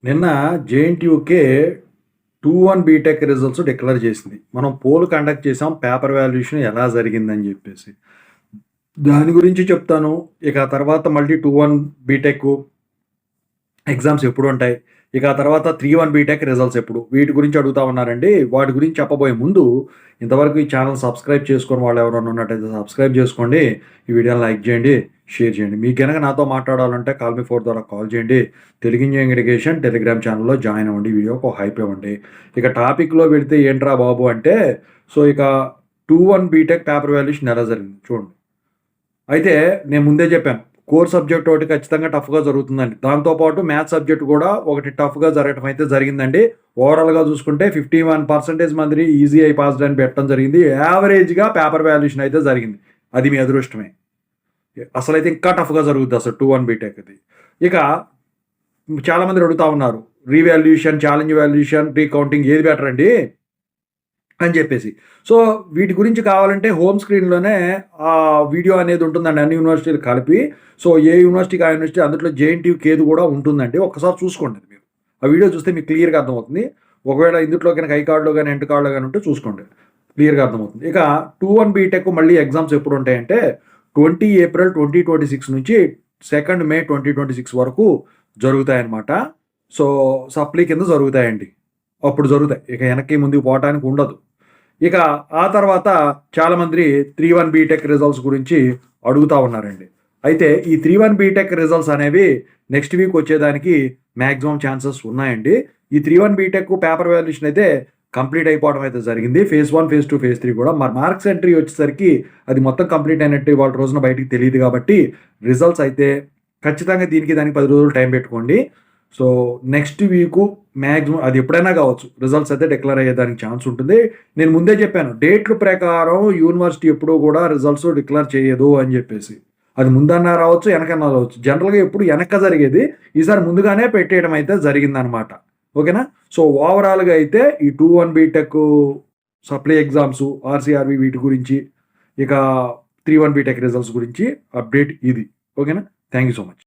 నిన్న JNTUK 2-1 BTech results declare చేసింది. మనం పోల్ కండక్ట్ చేసాం. పేపర్ వాల్యుయేషన్ ఎలా జరిగిందని చెప్పేసి. దాని గురించి చెప్తాను. ఇక తర్వాత మళ్ళీ 2-1 బీటెక్ ఎగ్జామ్స్ ఎప్పుడుంటాయి? ఇక ఆ తర్వాత 3-1 బీటెక్ రిజల్ట్స్ ఎప్పుడు? వీటి గురించి అడుగుతా ఉన్నారండి. వాటి గురించి చెప్పబోయే ముందు ఇంతవరకు ఈ ఛానల్ సబ్స్క్రైబ్ చేసుకొని వాళ్ళు ఎవరైనా ఉన్నట్టయితే సబ్స్క్రైబ్ చేసుకోండి. ఈ వీడియోని లైక్ చేయండి, షేర్ చేయండి. మీకు గనక నాతో మాట్లాడాలంటే కాల్ మీ 4 ద్వారా కాల్ చేయండి. తెలుగు ఇంజినీరింగ్ ఎడ్యుకేషన్ టెలిగ్రామ్ ఛానల్‌లో జాయిన్ అవ్వండి. వీడియోకి ఒక హైప్ ఇవ్వండి. ఇక టాపిక్‌లో వెళితే ఏంట్రా బాబు అంటే ఇక 2-1 బీటెక్ పేపర్ వాల్యుయేషన్ ఎలా జరిగింది చూడండి. అయితే నేను ముందే చెప్పాను. కోర్ సబ్జెక్ట్ ఒకటి ఖచ్చితంగా టఫ్‌గా జరుగుతుందండి. దాంతో పాటు మ్యాథ్స్ సబ్జెక్ట్ కూడా ఒకటి టఫ్‌గా జరగటం అయితే జరిగిందండి. ఓవరాల్‌గా చూసుకుంటే 51% మంది ఈజీ అయి పాస్డ్ అని పెట్టడం జరిగింది. యావరేజ్‌గా పేపర్ వాల్యుయేషన్ అయితే జరిగింది. అది మీ అదృష్టమే. అసలైతే ఇంకా టఫ్‌గా జరుగుద్ది అసలు 2-1 బీటెక్ అది. ఇక చాలామంది అడుగుతా ఉన్నారు. రీవాల్యుయేషన్, ఛాలెంజ్ వాల్యుయేషన్, రీకౌంటింగ్ ఏది బెటర్ అండి అని చెప్పేసి. వీటి గురించి కావాలంటే హోమ్ స్క్రీన్‌లోనే వీడియో అనేది ఉంటుందండి. అన్ని యూనివర్సిటీలు కలిపి. ఏ యూనివర్సిటీకి ఆ యూనివర్సిటీ అందులో జేఎన్‌టీయూకి ఏది కూడా ఉంటుందండి. ఒక్కసారి చూసుకోండి మీరు. ఆ వీడియో చూస్తే మీకు క్లియర్‌గా అర్థమవుతుంది. ఒకవేళ ఇందులో గనక ఐ కార్డ్‌లో గాని, ఎండ్ కార్డ్‌లో గాని ఉంటే చూసుకోండి. క్లియర్‌గా అర్థమవుతుంది. ఇక 2-1 బీటెక్ మళ్ళీ ఎగ్జామ్స్ ఎప్పుడుంటాయంటే 20 ఏప్రిల్ 2026 నుంచి 2 మే 2026 వరకు జరుగుతాయన్నమాట. సప్లీ కింద జరుగుతాయండి. అప్పుడు జరుగుతాయి. ఇక వెనక్కి ముందుకు పోవటానికి ఉండదు. ఇక ఆ తర్వాత చాలామంది 3-1 బీటెక్ రిజల్ట్స్ గురించి అడుగుతా ఉన్నారండి. అయితే ఈ 3-1 బీటెక్ రిజల్ట్స్ అనేవి నెక్స్ట్ వీక్ వచ్చేదానికి మాక్సిమం ఛాన్సెస్ ఉన్నాయండి. ఈ 3-1 బీటెక్ పేపర్ వాల్యుయేషన్ అయితే కంప్లీట్ అయిపోవడం అయితే జరిగింది. ఫేజ్ 1, ఫేజ్ 2, ఫేజ్ 3 కూడా. మరి మార్క్స్ ఎంట్రీ వచ్చేసరికి అది మొత్తం కంప్లీట్ అయినట్టు ఇవాళ రోజున బయటికి తెలియదు కాబట్టి రిజల్ట్స్ అయితే ఖచ్చితంగా దానికి 10 రోజులు టైం పెట్టుకోండి. నెక్స్ట్ వీకు మాక్సిమం అది ఎప్పుడైనా కావచ్చు. రిజల్ట్స్ అయితే డిక్లేర్ అయ్యేదానికి ఛాన్స్ ఉంటుంది. నేను ముందే చెప్పాను. డేట్ల ప్రకారం యూనివర్సిటీ ఎప్పుడూ కూడా రిజల్ట్స్ డిక్లేర్ చేయదు అని చెప్పేసి. అది ముందన్నా రావచ్చు, వెనకన్నా రావచ్చు. జనరల్‌గా ఎప్పుడు వెనక జరిగేది. ఈసారి ముందుగానే పెట్టేయడం అయితే జరిగిందనమాట. ఓకేనా? ఓవరాల్‌గా అయితే ఈ 2-1 బీటెక్ సప్లై ఎగ్జామ్స్, ఆర్‌సీఆర్‌బీ వీటి గురించి, ఇక 3-1 బీటెక్ రిజల్ట్స్ గురించి అప్డేట్ ఇది. ఓకేనా? Thank you so much.